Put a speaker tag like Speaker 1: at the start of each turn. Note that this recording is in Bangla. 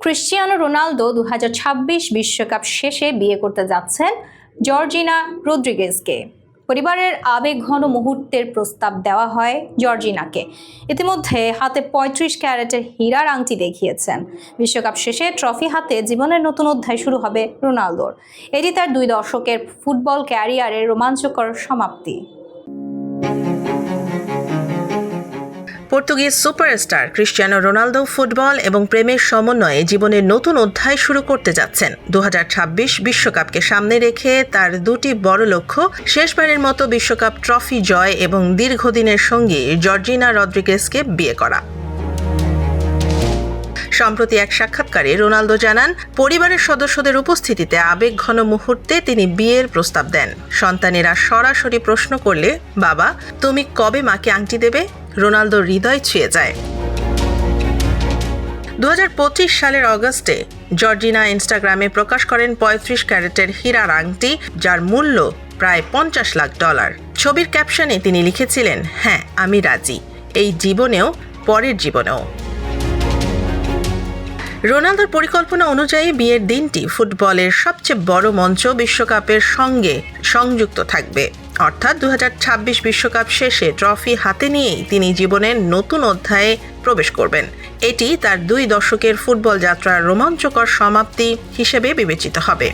Speaker 1: ক্রিশ্চিয়ানো রোনালদো 2026 বিশ্বকাপ শেষে বিয়ে করতে যাচ্ছেন জর্জিনা রদ্রিগেজকে। পরিবারের আবেগঘন মুহূর্তের প্রস্তাব দেওয়া হয় জর্জিনাকে। ইতিমধ্যে হাতে 35 ক্যারেটের হীরার আংটি দেখিয়েছেন। বিশ্বকাপ শেষে ট্রফি হাতে জীবনের নতুন অধ্যায় শুরু হবে রোনালদোর। এটি তার 2 দশকের ফুটবল ক্যারিয়ারের রোমাঞ্চকর সমাপ্তি।
Speaker 2: Portuguese superstar Cristiano Ronaldo football এবং প্রেমের সমন্বয়ে জীবনের নতুন অধ্যায় শুরু করতে যাচ্ছেন। 2026 বিশ্বকাপকে সামনে রেখে তার দুটি বড় লক্ষ্য, শেষবারের মতো বিশ্বকাপ ট্রফি জয় এবং দীর্ঘদিনের সঙ্গী জর্জিনা রদ্রিগেজকে বিয়ে করা। সম্প্রতি এক সাক্ষাৎকারে রোনালদো জানান, পরিবারের সদস্যদের উপস্থিতিতে আবেগঘন মুহূর্তে তিনি বিয়ের প্রস্তাব দেন। সন্তানেরা সরাসরি প্রশ্ন করলে, বাবা তুমি কবে মাকে আংটি দেবে? রোনালদোর হৃদয় ছুঁয়ে যায়। 2025 সালের অগস্টে জর্জিনা ইনস্টাগ্রামে প্রকাশ করেন 35 ক্যারেটের হীরার আংটি, যার মূল্য প্রায় $50 লাখ। ছবির ক্যাপশনে তিনি লিখেছিলেন, হ্যাঁ আমি রাজি, এই জীবনেও পরের জীবনেও। রোনালদোর পরিকল্পনা অনুযায়ী বিয়ের দিনটি ফুটবলের সবচেয়ে বড় মঞ্চ বিশ্বকাপের সঙ্গে সংযুক্ত থাকবে। অর্থাৎ 2026 বিশ্বকাপ শেষে ট্রফি হাতে নিয়েই তিনি জীবনের নতুন অধ্যায়ে প্রবেশ করবেন। এটি তার 2 দশকের ফুটবল যাত্রার রোমাঞ্চকর সমাপ্তি হিসেবে বিবেচিত হবে।